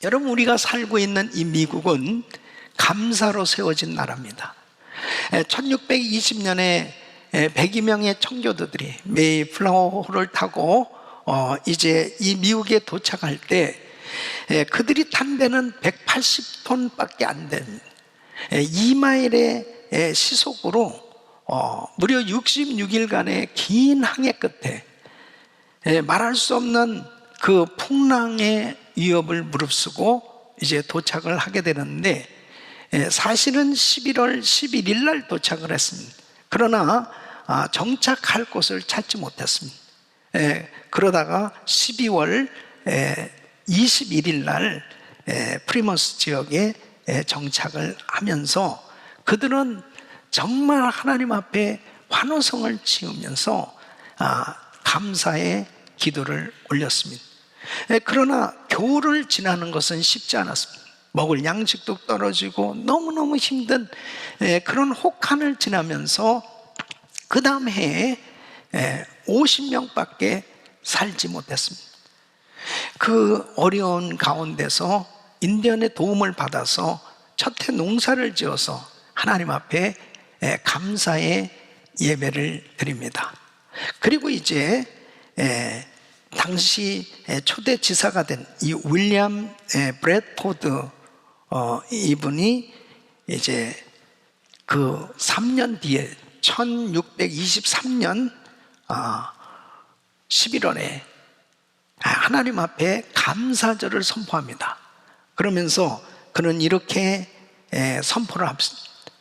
여러분, 우리가 살고 있는 이 미국은 감사로 세워진 나라입니다. 1620년에 102명의 청교도들이 메이플라워호를 타고 이제 이 미국에 도착할 때 그들이 탄 데는 180톤밖에 안 된 2마일의 시속으로 무려 66일간의 긴 항해 끝에 말할 수 없는 그 풍랑의 위협을 무릅쓰고 이제 도착을 하게 되는데, 사실은 11월 11일 날 도착을 했습니다. 그러나 정착할 곳을 찾지 못했습니다. 그러다가 12월 21일 날 프리머스 지역에 정착을 하면서 그들은 정말 하나님 앞에 환호성을 지으면서 감사의 기도를 올렸습니다. 그러나 겨울을 지나는 것은 쉽지 않았습니다. 먹을 양식도 떨어지고 너무너무 힘든 그런 혹한을 지나면서 그 다음 해에 50명밖에 살지 못했습니다. 그 어려운 가운데서 인디언의 도움을 받아서 첫 해 농사를 지어서 하나님 앞에 감사의 예배를 드립니다. 그리고 이제 당시 초대 지사가 된 이 윌리엄 브래드포드 이분이 이제 그 3년 뒤에 1623년 11월에 하나님 앞에 감사절을 선포합니다. 그러면서 그는 이렇게 선포를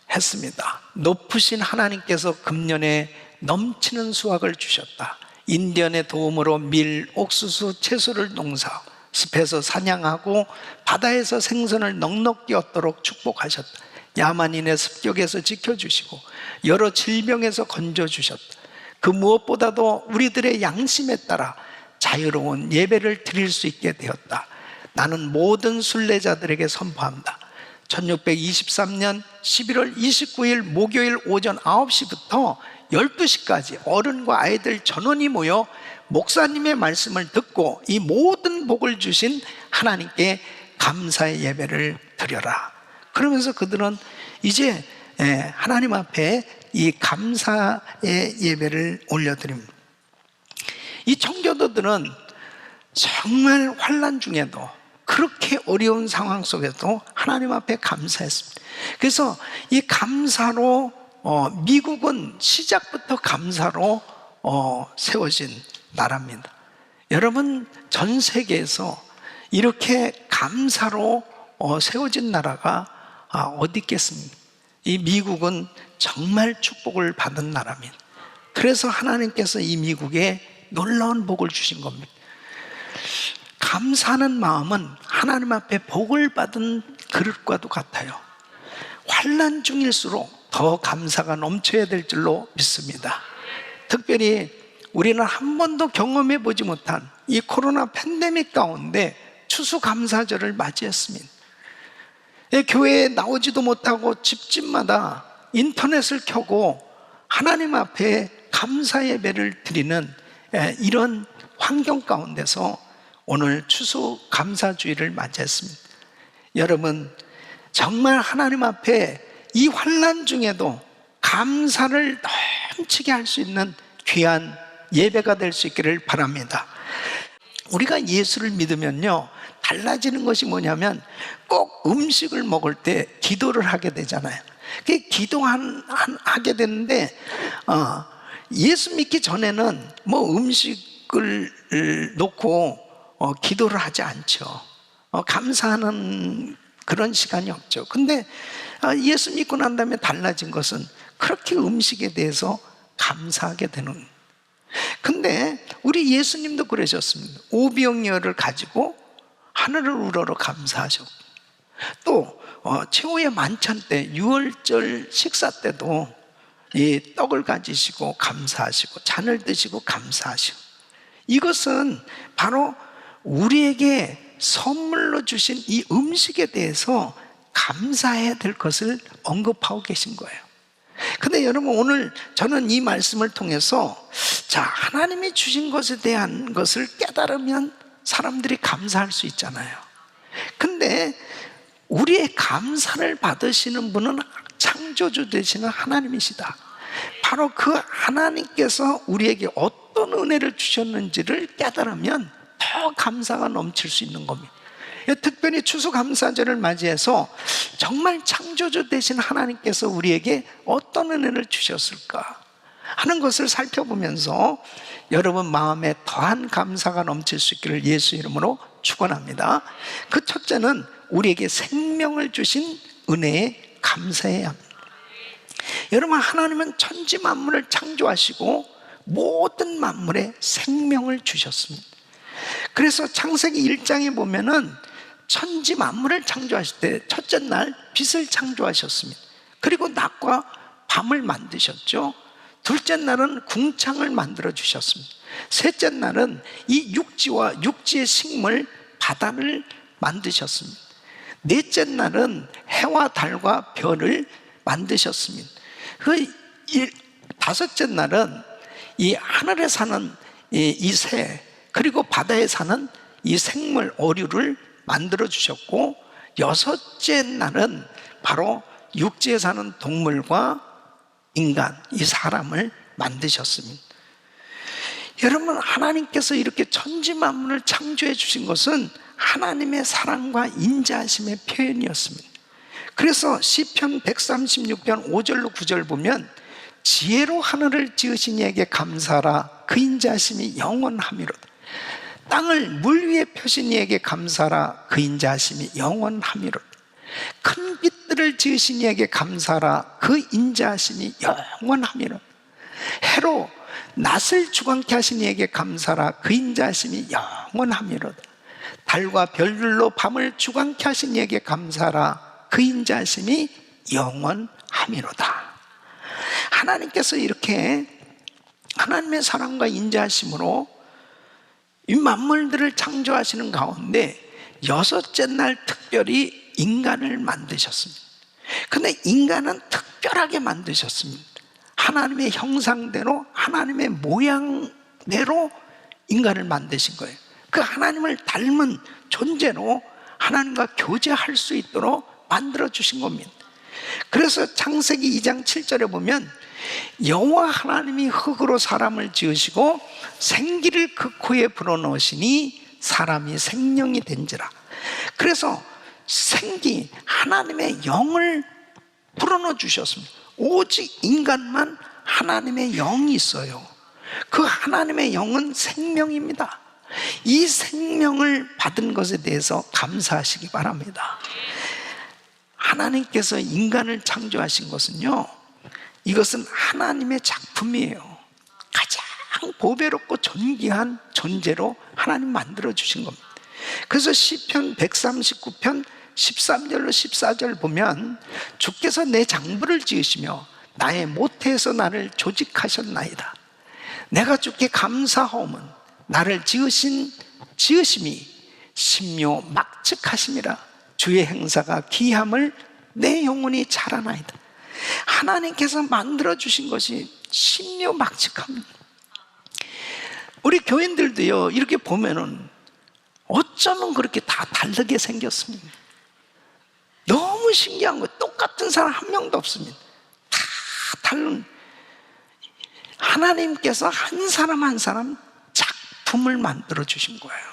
했습니다. 높으신 하나님께서 금년에 넘치는 수확을 주셨다. 인디언의 도움으로 밀, 옥수수, 채소를 농사, 숲에서 사냥하고 바다에서 생선을 넉넉히 얻도록 축복하셨다. 야만인의 습격에서 지켜주시고 여러 질병에서 건져주셨다. 그 무엇보다도 우리들의 양심에 따라 자유로운 예배를 드릴 수 있게 되었다. 나는 모든 순례자들에게 선포한다. 1623년 11월 29일 목요일 오전 9시부터 12시까지 어른과 아이들 전원이 모여 목사님의 말씀을 듣고 이 모든 복을 주신 하나님께 감사의 예배를 드려라. 그러면서 그들은 이제 하나님 앞에 이 감사의 예배를 올려드립니다. 이 청교도들은 정말 환난 중에도 그렇게 어려운 상황 속에도 하나님 앞에 감사했습니다. 그래서 이 감사로 미국은 시작부터 감사로 세워진 나라입니다. 여러분, 전 세계에서 이렇게 감사로 세워진 나라가 어디 있겠습니까? 이 미국은 정말 축복을 받은 나라입니다. 그래서 하나님께서 이 미국에 놀라운 복을 주신 겁니다. 감사하는 마음은 하나님 앞에 복을 받은 그릇과도 같아요. 환난 중일수록 더 감사가 넘쳐야 될 줄로 믿습니다. 특별히 우리는 한 번도 경험해 보지 못한 이 코로나 팬데믹 가운데 추수감사절을 맞이했습니다. 교회에 나오지도 못하고 집집마다 인터넷을 켜고 하나님 앞에 감사 예배를 드리는 이런 환경 가운데서 오늘 추수감사주일을 맞이했습니다. 여러분, 정말 하나님 앞에 이 환난 중에도 감사를 넘치게 할 수 있는 귀한 예배가 될 수 있기를 바랍니다. 우리가 예수를 믿으면요, 달라지는 것이 뭐냐면 꼭 음식을 먹을 때 기도를 하게 되잖아요. 기도하게 되는데 예수 믿기 전에는 뭐 음식을 놓고 기도를 하지 않죠. 감사하는 그런 시간이 없죠. 근데 예수 믿고 난 다음에 달라진 것은 그렇게 음식에 대해서 감사하게 되는. 근데 우리 예수님도 그러셨습니다. 오병이어를 가지고 하늘을 우러러 감사하셨고, 또 최후의 만찬 때 유월절 식사 때도 이 떡을 가지시고 감사하시고 잔을 드시고 감사하시고, 이것은 바로 우리에게 선물로 주신 이 음식에 대해서 감사해야 될 것을 언급하고 계신 거예요. 근데 여러분, 오늘 저는 이 말씀을 통해서 하나님이 주신 것에 대한 것을 깨달으면 사람들이 감사할 수 있잖아요. 근데 우리의 감사를 받으시는 분은 창조주 되시는 하나님이시다. 바로 그 하나님께서 우리에게 어떤 은혜를 주셨는지를 깨달으면 더 감사가 넘칠 수 있는 겁니다. 특별히 추수감사절을 맞이해서 정말 창조주 되신 하나님께서 우리에게 어떤 은혜를 주셨을까 하는 것을 살펴보면서 여러분 마음에 더한 감사가 넘칠 수 있기를 예수 이름으로 축원합니다. 그 첫째는 우리에게 생명을 주신 은혜에 감사해야 합니다. 여러분, 하나님은 천지 만물을 창조하시고 모든 만물에 생명을 주셨습니다. 그래서 창세기 1장에 보면은 천지 만물을 창조하실 때 첫째 날 빛을 창조하셨습니다. 그리고 낮과 밤을 만드셨죠. 둘째 날은 궁창을 만들어 주셨습니다. 셋째 날은 이 육지와 육지의 식물 바다를 만드셨습니다. 넷째 날은 해와 달과 별을 만드셨습니다. 다섯째 날은 이 하늘에 사는 이 새, 그리고 바다에 사는 이 생물 어류를 만들어 주셨고, 여섯째 날은 바로 육지에 사는 동물과 인간, 이 사람을 만드셨습니다. 여러분, 하나님께서 이렇게 천지 만물을 창조해 주신 것은 하나님의 사랑과 인자하심의 표현이었습니다. 그래서 시편 136편 5절로 9절 보면 지혜로 하늘을 지으신 이에게 감사하라, 그 인자하심이 영원하미로다. 땅을 물 위에 펴신 이에게 감사하라, 그 인자하심이 영원하미로다. 큰 빛들을 지으신 이에게 감사하라, 그 인자하심이 영원하미로다. 해로 낮을 주관케 하신 이에게 감사하라, 그 인자하심이 영원하미로다. 달과 별들로 밤을 주관케 하신 이에게 감사하라, 그 인자하심이 영원하미로다. 하나님께서 이렇게 하나님의 사랑과 인자하심으로 이 만물들을 창조하시는 가운데 여섯째 날 특별히 인간을 만드셨습니다. 근데 인간은 특별하게 만드셨습니다. 하나님의 형상대로, 하나님의 모양대로 인간을 만드신 거예요. 그 하나님을 닮은 존재로 하나님과 교제할 수 있도록 만들어 주신 겁니다. 그래서 창세기 2장 7절에 보면 여호와 하나님이 흙으로 사람을 지으시고 생기를 그 코에 불어넣으시니 사람이 생명이 된지라. 그래서 생기, 하나님의 영을 불어넣어 주셨습니다. 오직 인간만 하나님의 영이 있어요. 그 하나님의 영은 생명입니다. 이 생명을 받은 것에 대해서 감사하시기 바랍니다. 하나님께서 인간을 창조하신 것은요, 이것은 하나님의 작품이에요. 가장 보배롭고 존귀한 존재로 하나님 만들어 주신 겁니다. 그래서 시편 139편 13절로 14절 보면 주께서 내 장부를 지으시며 나의 모태에서 나를 조직하셨나이다. 내가 주께 감사하오면 나를 지으심이 신묘 막측하심이라. 주의 행사가 기함을 내 영혼이 자라나이다. 하나님께서 만들어주신 것이 신묘 막측합니다. 우리 교인들도요, 이렇게 보면은 어쩌면 그렇게 다 다르게 생겼습니다. 너무 신기한 거예요. 똑같은 사람 한 명도 없습니다. 다 다른, 하나님께서 한 사람 한 사람 작품을 만들어 주신 거예요.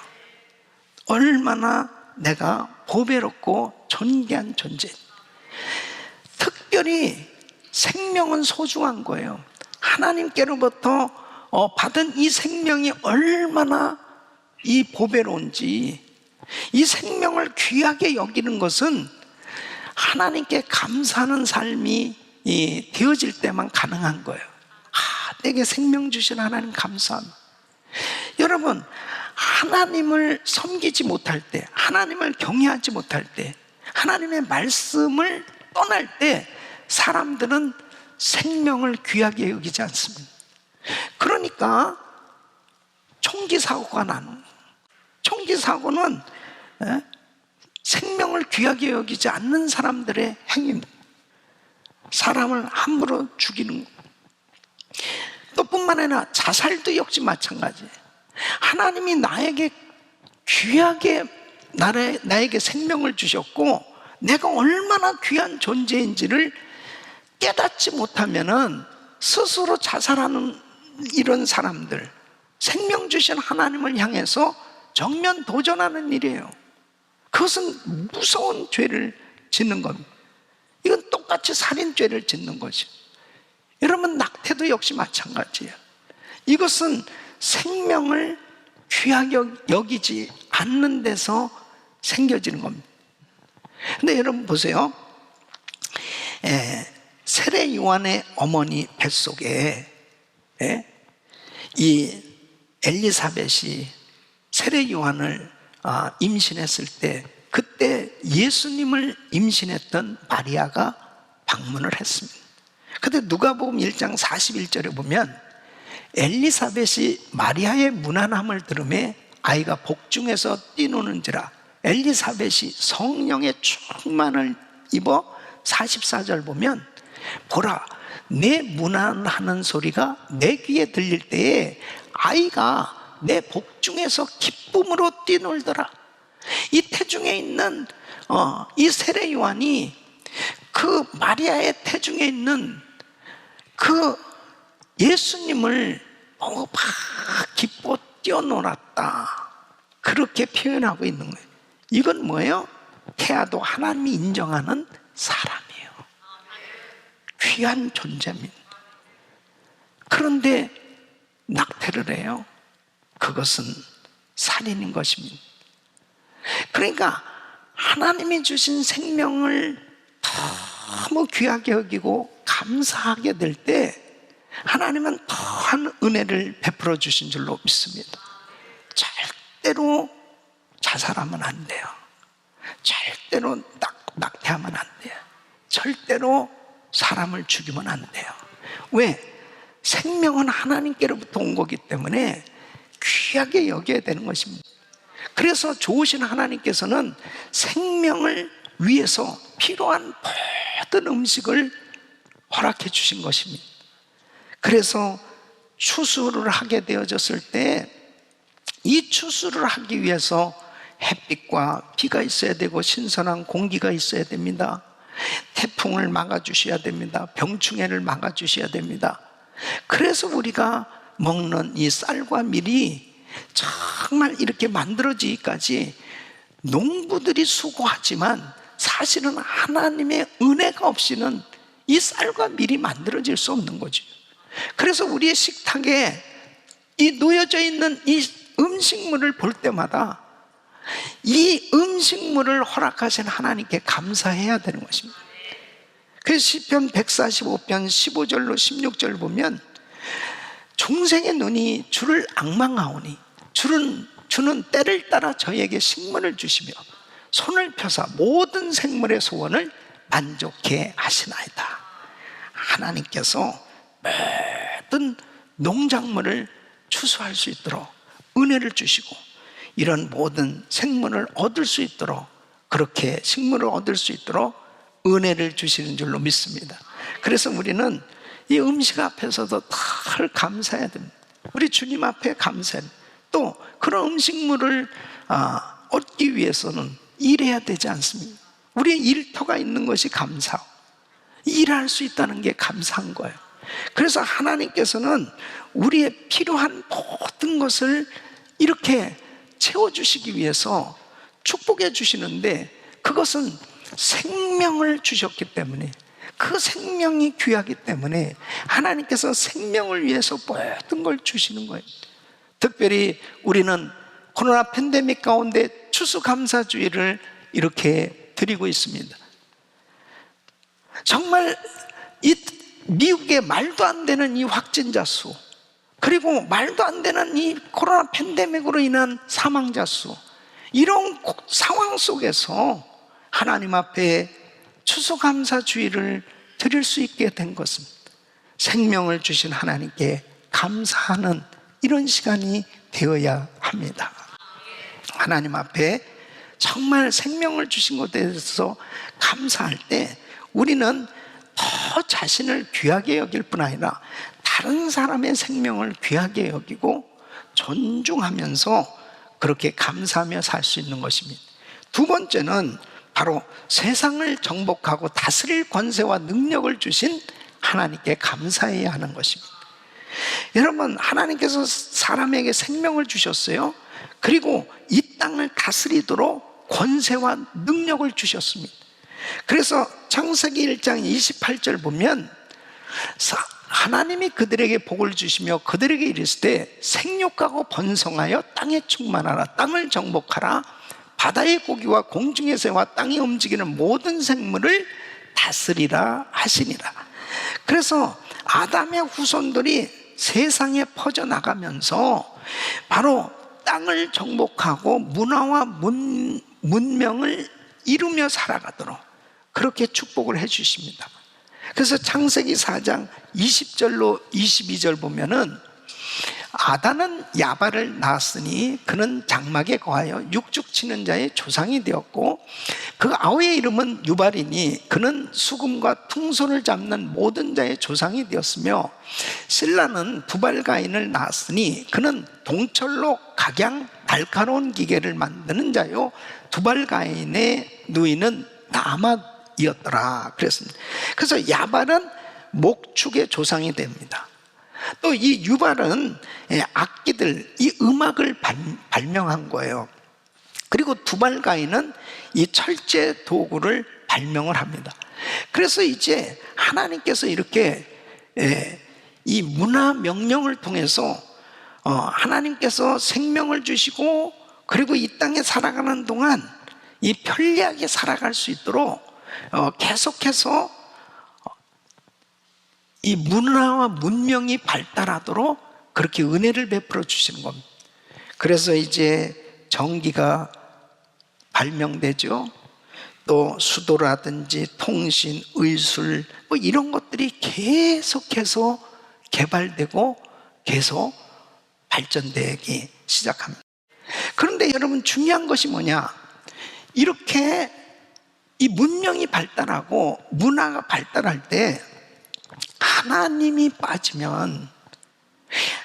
얼마나 내가 보배롭고 존귀한 존재. 특별히 생명은 소중한 거예요. 하나님께로부터 받은 이 생명이 얼마나 이 보배로운지, 이 생명을 귀하게 여기는 것은 하나님께 감사하는 삶이 되어질 때만 가능한 거예요. 내게 생명 주신 하나님 감사합니다. 여러분, 하나님을 섬기지 못할 때, 하나님을 경외하지 못할 때, 하나님의 말씀을 떠날 때 사람들은 생명을 귀하게 여기지 않습니다. 그러니까 총기 사고가 나는, 총기 사고는 생명을 귀하게 여기지 않는 사람들의 행위입니다. 사람을 함부로 죽이는 것. 또 뿐만 아니라 자살도 역시 마찬가지예요. 하나님이 나에게 귀하게 나에게 생명을 주셨고 내가 얼마나 귀한 존재인지를 깨닫지 못하면은 스스로 자살하는 이런 사람들, 생명 주신 하나님을 향해서 정면 도전하는 일이에요. 그것은 무서운 죄를 짓는 겁니다. 이건 똑같이 살인죄를 짓는 거죠. 여러분, 낙태도 역시 마찬가지예요. 이것은 생명을 귀하게 여기지 않는 데서 생겨지는 겁니다. 근데 여러분 보세요. 세례 요한의 어머니 뱃속에 이 엘리사벳이 세례 요한을 임신했을 때, 그때 예수님을 임신했던 마리아가 방문을 했습니다. 근데 누가복음 1장 41절에 보면 엘리사벳이 마리아의 무난함을 들으매 아이가 복중에서 뛰노는지라 엘리사벳이 성령의 충만을 입어 44절 보면 보라, 내 무난하는 소리가 내 귀에 들릴 때에 아이가 내 복중에서 기쁨으로 뛰놀더라. 이 태중에 있는 이 세례 요한이 그 마리아의 태중에 있는 그 예수님을 막 기뻐 뛰어놀았다, 그렇게 표현하고 있는 거예요. 이건 뭐예요? 태아도 하나님이 인정하는 사람이에요. 귀한 존재입니다. 그런데 낙태를 해요. 그것은 살인인 것입니다. 그러니까 하나님이 주신 생명을 너무 귀하게 여기고 감사하게 될 때 하나님은 더한 은혜를 베풀어 주신 줄로 믿습니다. 절대로 자살하면 안 돼요. 절대로 낙태하면 안 돼요. 절대로 사람을 죽이면 안 돼요. 왜? 생명은 하나님께로부터 온 거기 때문에 귀하게 여겨야 되는 것입니다. 그래서 좋으신 하나님께서는 생명을 위해서 필요한 모든 음식을 허락해 주신 것입니다. 그래서 추수를 하게 되어졌을 때 이 추수를 하기 위해서 햇빛과 비가 있어야 되고 신선한 공기가 있어야 됩니다. 태풍을 막아주셔야 됩니다. 병충해를 막아주셔야 됩니다. 그래서 우리가 먹는 이 쌀과 밀이 정말 이렇게 만들어지기까지 농부들이 수고하지만 사실은 하나님의 은혜가 없이는 이 쌀과 밀이 만들어질 수 없는 거죠. 그래서 우리의 식탁에 이 놓여져 있는 이 음식물을 볼 때마다 이 음식물을 허락하신 하나님께 감사해야 되는 것입니다. 그래서 시편 145편 15절로 16절 보면 중생의 눈이 주를 앙망하오니 주는 때를 따라 저에게 식물을 주시며 손을 펴사 모든 생물의 소원을 만족해 하시나이다. 하나님께서 모든 농작물을 추수할 수 있도록 은혜를 주시고 이런 모든 생물을 얻을 수 있도록, 그렇게 식물을 얻을 수 있도록 은혜를 주시는 줄로 믿습니다. 그래서 우리는 이 음식 앞에서도 늘 감사해야 됩니다. 우리 주님 앞에 감사해야 됩니다. 또 그런 음식물을 얻기 위해서는 일해야 되지 않습니까? 우리의 일터가 있는 것이 감사하고 일할 수 있다는 게 감사한 거예요. 그래서 하나님께서는 우리의 필요한 모든 것을 이렇게 채워주시기 위해서 축복해 주시는데, 그것은 생명을 주셨기 때문에, 그 생명이 귀하기 때문에 하나님께서 생명을 위해서 모든 걸 주시는 거예요. 특별히 우리는 코로나 팬데믹 가운데 추수감사주의를 이렇게 드리고 있습니다. 정말 이 미국의 말도 안 되는 이 확진자 수, 그리고 말도 안 되는 이 코로나 팬데믹으로 인한 사망자 수, 이런 상황 속에서 하나님 앞에 추수감사주의를 드릴 수 있게 된 것은 생명을 주신 하나님께 감사하는 이런 시간이 되어야 합니다. 하나님 앞에 정말 생명을 주신 것에 대해서 감사할 때 우리는 더 자신을 귀하게 여길 뿐 아니라 다른 사람의 생명을 귀하게 여기고 존중하면서 그렇게 감사하며 살 수 있는 것입니다. 두 번째는 바로 세상을 정복하고 다스릴 권세와 능력을 주신 하나님께 감사해야 하는 것입니다. 여러분, 하나님께서 사람에게 생명을 주셨어요. 그리고 이 땅을 다스리도록 권세와 능력을 주셨습니다. 그래서 창세기 1장 28절 보면 하나님이 그들에게 복을 주시며 그들에게 이르시되 생육하고 번성하여 땅에 충만하라, 땅을 정복하라, 바다의 고기와 공중의 새와 땅에 움직이는 모든 생물을 다스리라 하시니라. 그래서 아담의 후손들이 세상에 퍼져나가면서 바로 땅을 정복하고 문화와 문명을 이루며 살아가도록 그렇게 축복을 해 주십니다. 그래서 창세기 4장 20절로 22절 보면은 아담은 야발을 낳았으니 그는 장막에 거하여 육축치는 자의 조상이 되었고 그 아우의 이름은 유발이니 그는 수금과 퉁소를 잡는 모든 자의 조상이 되었으며 실라는 두발가인을 낳았으니 그는 동철로 각양 날카로운 기계를 만드는 자요 두발가인의 누이는 나아mat이었더라 그랬습니다. 그래서 야발은 목축의 조상이 됩니다. 또 이 유발은 악기들, 이 음악을 발명한 거예요. 그리고 두발가인은 이 철제 도구를 발명을 합니다. 그래서 이제 하나님께서 이렇게 이 문화 명령을 통해서 하나님께서 생명을 주시고 그리고 이 땅에 살아가는 동안 이 편리하게 살아갈 수 있도록 계속해서 이 문화와 문명이 발달하도록 그렇게 은혜를 베풀어 주시는 겁니다. 그래서 이제 전기가 발명되죠. 또 수도라든지 통신, 의술 뭐 이런 것들이 계속해서 개발되고 계속 발전되기 시작합니다. 그런데 여러분, 중요한 것이 뭐냐? 이렇게 이 문명이 발달하고 문화가 발달할 때 하나님이 빠지면,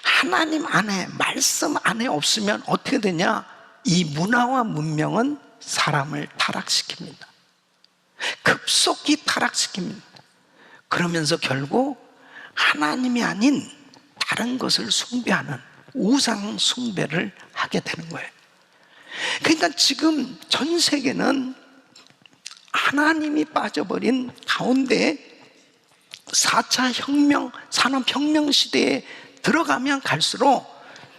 하나님 안에, 말씀 안에 없으면 어떻게 되냐? 이 문화와 문명은 사람을 타락시킵니다. 급속히 타락시킵니다. 그러면서 결국 하나님이 아닌 다른 것을 숭배하는 우상 숭배를 하게 되는 거예요. 그러니까 지금 전 세계는 하나님이 빠져버린 가운데 4차 혁명, 산업혁명 시대에 들어가면 갈수록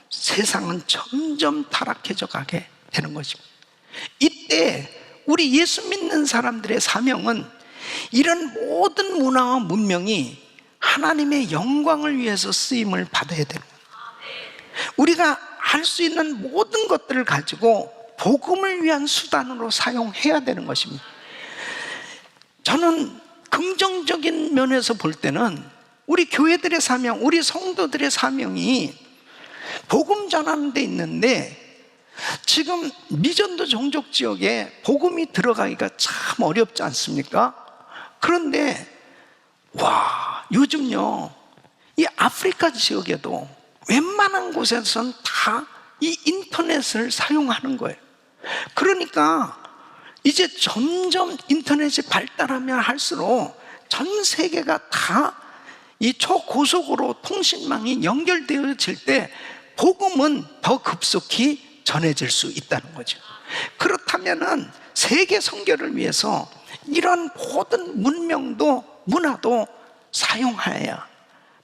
세상은 점점 타락해져 가게 되는 것입니다. 이때 우리 예수 믿는 사람들의 사명은 이런 모든 문화와 문명이 하나님의 영광을 위해서 쓰임을 받아야 되는 거예요. 우리가 할 수 있는 모든 것들을 가지고 복음을 위한 수단으로 사용해야 되는 것입니다. 저는 긍정적인 면에서 볼 때는 우리 교회들의 사명, 우리 성도들의 사명이 복음 전하는 데 있는데 지금 미전도 종족 지역에 복음이 들어가기가 참 어렵지 않습니까? 그런데 요즘요, 이 아프리카 지역에도 웬만한 곳에서는 다 이 인터넷을 사용하는 거예요. 그러니까 이제 점점 인터넷이 발달하면 할수록 전 세계가 다 이 초고속으로 통신망이 연결되어질 때 복음은 더 급속히 전해질 수 있다는 거죠. 그렇다면은 세계 선교를 위해서 이런 모든 문명도 문화도 사용하여야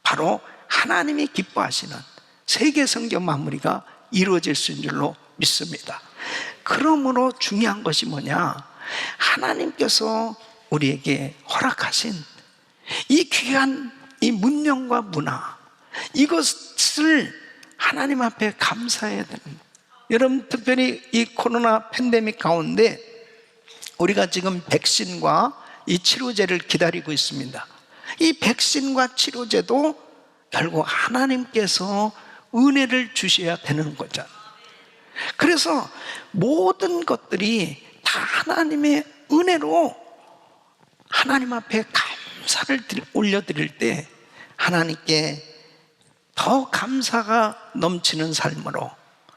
바로 하나님이 기뻐하시는 세계 선교 마무리가 이루어질 수 있는 줄로 믿습니다. 그러므로 중요한 것이 뭐냐? 하나님께서 우리에게 허락하신 이 귀한 이 문명과 문화, 이것을 하나님 앞에 감사해야 됩니다. 여러분, 특별히 이 코로나 팬데믹 가운데 우리가 지금 백신과 이 치료제를 기다리고 있습니다. 이 백신과 치료제도 결국 하나님께서 은혜를 주셔야 되는 거잖아요. 그래서 모든 것들이 다 하나님의 은혜로 하나님 앞에 감사를 올려드릴 때 하나님께 더 감사가 넘치는 삶으로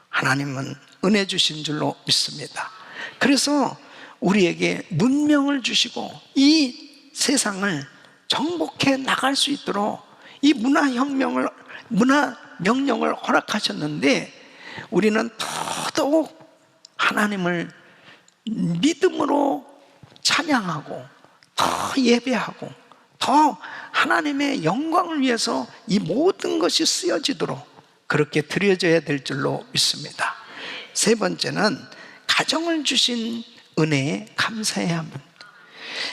하나님은 은혜 주신 줄로 믿습니다. 그래서 우리에게 문명을 주시고 이 세상을 정복해 나갈 수 있도록 이 문화 명령을 허락하셨는데, 우리는 더더욱 하나님을 믿음으로 찬양하고 더 예배하고 더 하나님의 영광을 위해서 이 모든 것이 쓰여지도록 그렇게 드려져야 될 줄로 믿습니다. 세 번째는 가정을 주신 은혜에 감사해야 합니다.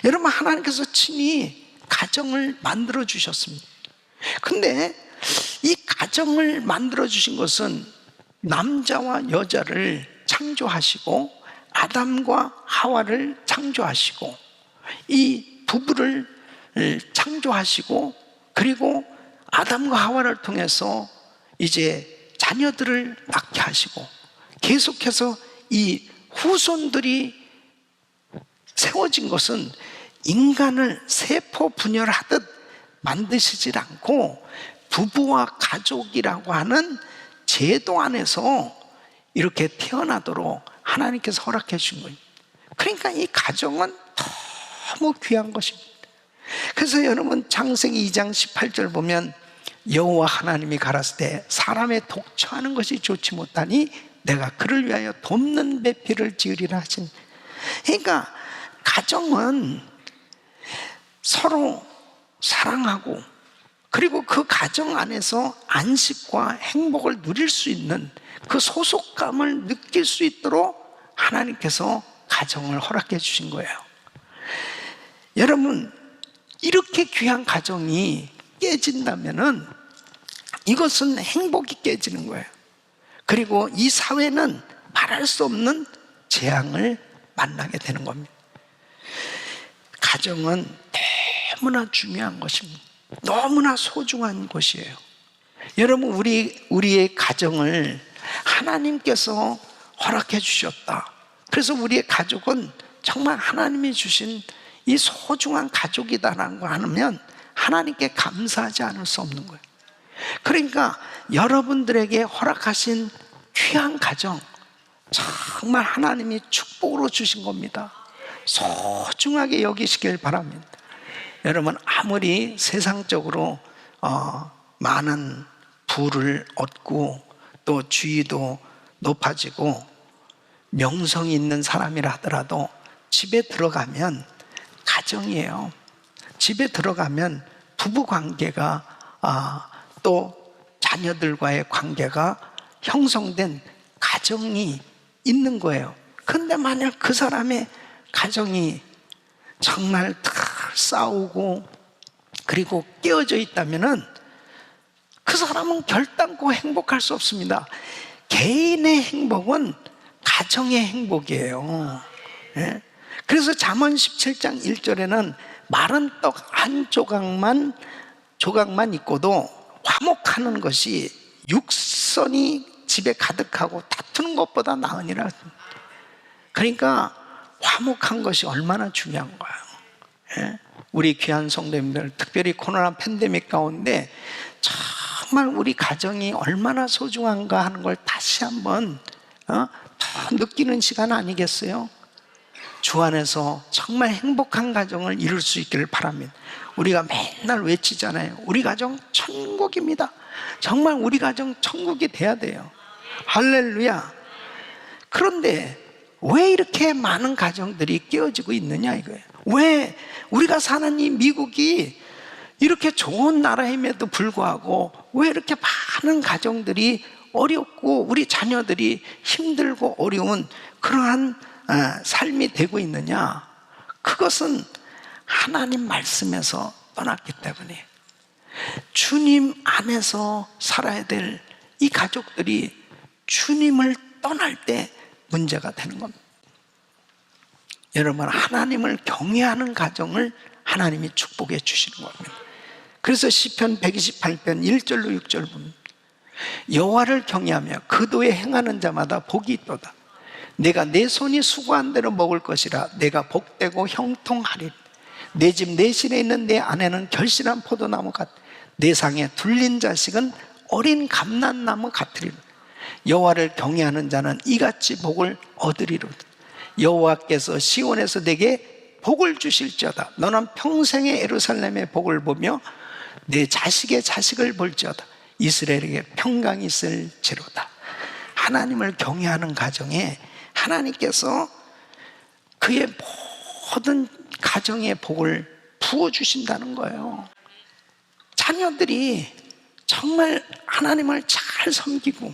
여러분, 하나님께서 친히 가정을 만들어 주셨습니다. 근데 이 가정을 만들어 주신 것은 남자와 여자를 창조하시고 아담과 하와를 창조하시고 이 부부를 창조하시고, 그리고 아담과 하와를 통해서 이제 자녀들을 낳게 하시고, 계속해서 이 후손들이 세워진 것은 인간을 세포 분열하듯 만드시질 않고 부부와 가족이라고 하는 제도 안에서 이렇게 태어나도록 하나님께서 허락해 주신 거예요. 그러니까 이 가정은 너무 귀한 것입니다. 그래서 여러분, 창세기 2장 18절 보면 여호와 하나님이 가라사대 때 사람의 독처하는 것이 좋지 못하니 내가 그를 위하여 돕는 배필을 지으리라 하신. 그러니까 가정은 서로 사랑하고, 그리고 그 가정 안에서 안식과 행복을 누릴 수 있는 그 소속감을 느낄 수 있도록 하나님께서 가정을 허락해 주신 거예요. 여러분, 이렇게 귀한 가정이 깨진다면은 이것은 행복이 깨지는 거예요. 그리고 이 사회는 말할 수 없는 재앙을 만나게 되는 겁니다. 가정은 너무나 중요한 것입니다. 너무나 소중한 것이에요. 여러분, 우리의 가정을 하나님께서 허락해 주셨다. 그래서 우리의 가족은 정말 하나님이 주신 이 소중한 가족이다라는 걸 하면 하나님께 감사하지 않을 수 없는 거예요. 그러니까 여러분들에게 허락하신 귀한 가정, 정말 하나님이 축복으로 주신 겁니다. 소중하게 여기시길 바랍니다. 여러분, 아무리 세상적으로 많은 부를 얻고 또 지위도 높아지고 명성이 있는 사람이라 하더라도 집에 들어가면 가정이에요. 집에 들어가면 부부 관계가 또 자녀들과의 관계가 형성된 가정이 있는 거예요. 그런데 만약 그 사람의 가정이 정말 싸우고 그리고 깨어져 있다면은 그 사람은 결단코 행복할 수 없습니다. 개인의 행복은 가정의 행복이에요. 예? 그래서 잠언 17장 1절에는 마른 떡 한 조각만 있고도 화목하는 것이 육선이 집에 가득하고 다투는 것보다 나으니라. 그러니까 화목한 것이 얼마나 중요한 거예요. 예? 우리 귀한 성도님들, 특별히 코로나 팬데믹 가운데 정말 우리 가정이 얼마나 소중한가 하는 걸 다시 한번 더 느끼는 시간 아니겠어요? 주 안에서 정말 행복한 가정을 이룰 수 있기를 바랍니다. 우리가 맨날 외치잖아요. 우리 가정 천국입니다. 정말 우리 가정 천국이 돼야 돼요. 할렐루야. 그런데 왜 이렇게 많은 가정들이 깨어지고 있느냐 이거예요. 왜 우리가 사는 이 미국이 이렇게 좋은 나라임에도 불구하고 왜 이렇게 많은 가정들이 어렵고 우리 자녀들이 힘들고 어려운 그러한 삶이 되고 있느냐? 그것은 하나님 말씀에서 떠났기 때문에 주님 안에서 살아야 될 이 가족들이 주님을 떠날 때 문제가 되는 겁니다. 여러분, 하나님을 경외하는 가정을 하나님이 축복해 주시는 겁니다. 그래서 시편 128편 1절로 6절 보면 여호와를 경외하며 그 도에 행하는 자마다 복이 있도다. 내가 내 손이 수고한 대로 먹을 것이라. 내가 복되고 형통하리라. 내 집 내실에 있는 내 아내는 결실한 포도나무 같. 내 상에 둘린 자식은 어린 감람나무 같으리라. 여호와를 경외하는 자는 이같이 복을 얻으리로다. 여호와께서 시온에서 내게 복을 주실지어다. 너는 평생의 예루살렘의 복을 보며 내 자식의 자식을 볼지어다. 이스라엘에게 평강이 있을지로다. 하나님을 경외하는 가정에 하나님께서 그의 모든 가정의 복을 부어주신다는 거예요. 자녀들이 정말 하나님을 잘 섬기고,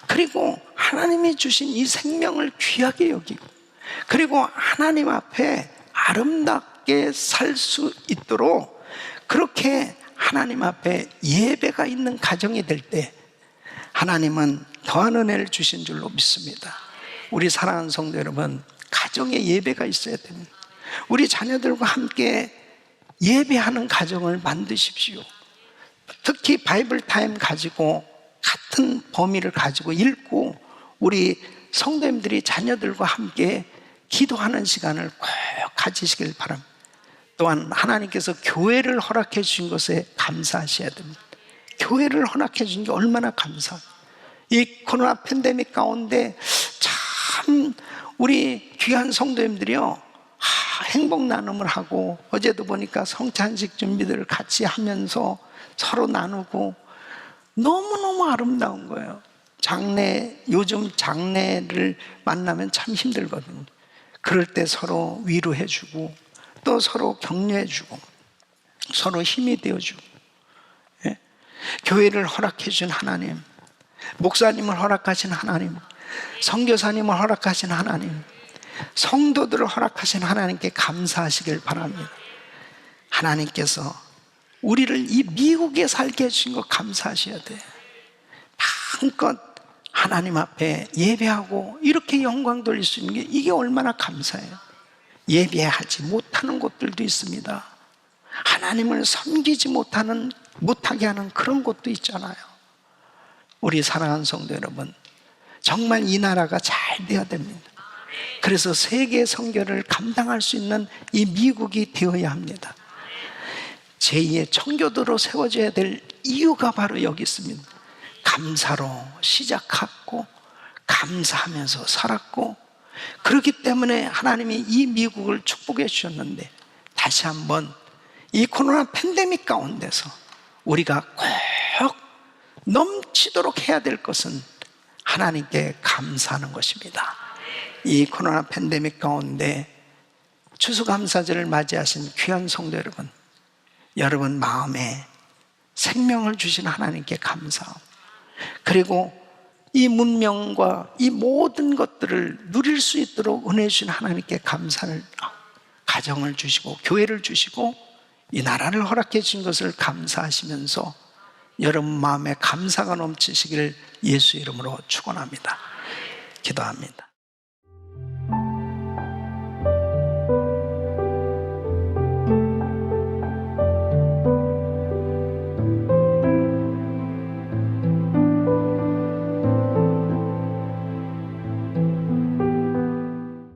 그리고 하나님이 주신 이 생명을 귀하게 여기고, 그리고 하나님 앞에 아름답게 살 수 있도록 그렇게 하나님 앞에 예배가 있는 가정이 될 때 하나님은 더한 은혜를 주신 줄로 믿습니다. 우리 사랑하는 성도 여러분, 가정에 예배가 있어야 됩니다. 우리 자녀들과 함께 예배하는 가정을 만드십시오. 특히 바이블 타임 가지고 같은 범위를 가지고 읽고 우리 성도님들이 자녀들과 함께 기도하는 시간을 꼭 가지시길 바랍니다. 또한 하나님께서 교회를 허락해 주신 것에 감사하셔야 됩니다. 교회를 허락해 주신 게 얼마나 감사합니다. 이 코로나 팬데믹 가운데 참 우리 귀한 성도님들이요, 행복 나눔을 하고, 어제도 보니까 성찬식 준비들을 같이 하면서 서로 나누고 너무너무 아름다운 거예요. 요즘 장례를 만나면 참 힘들거든요. 그럴 때 서로 위로해주고, 또 서로 격려해주고, 서로 힘이 되어주고, 예? 교회를 허락해준 하나님, 목사님을 허락하신 하나님, 선교사님을 허락하신 하나님, 성도들을 허락하신 하나님께 감사하시길 바랍니다. 하나님께서 우리를 이 미국에 살게 해주신 거 감사하셔야 돼요. 마음껏 하나님 앞에 예배하고 이렇게 영광 돌릴 수 있는 게 이게 얼마나 감사해요. 예배하지 못하는 곳들도 있습니다. 하나님을 섬기지 못하게 하는 그런 곳도 있잖아요. 우리 사랑하는 성도 여러분, 정말 이 나라가 잘 되어야 됩니다. 그래서 세계 선교를 감당할 수 있는 이 미국이 되어야 합니다. 제2의 청교도로 세워져야 될 이유가 바로 여기 있습니다. 감사로 시작했고 감사하면서 살았고, 그렇기 때문에 하나님이 이 미국을 축복해 주셨는데, 다시 한번 이 코로나 팬데믹 가운데서 우리가 꼭 넘치도록 해야 될 것은 하나님께 감사하는 것입니다. 이 코로나 팬데믹 가운데 추수감사절을 맞이하신 귀한 성도 여러분, 여러분 마음에 생명을 주신 하나님께 감사하고, 그리고 이 문명과 이 모든 것들을 누릴 수 있도록 은혜 주신 하나님께 감사를, 가정을 주시고 교회를 주시고 이 나라를 허락해 주신 것을 감사하시면서 여러분 마음에 감사가 넘치시기를 예수 이름으로 축원합니다. 기도합니다.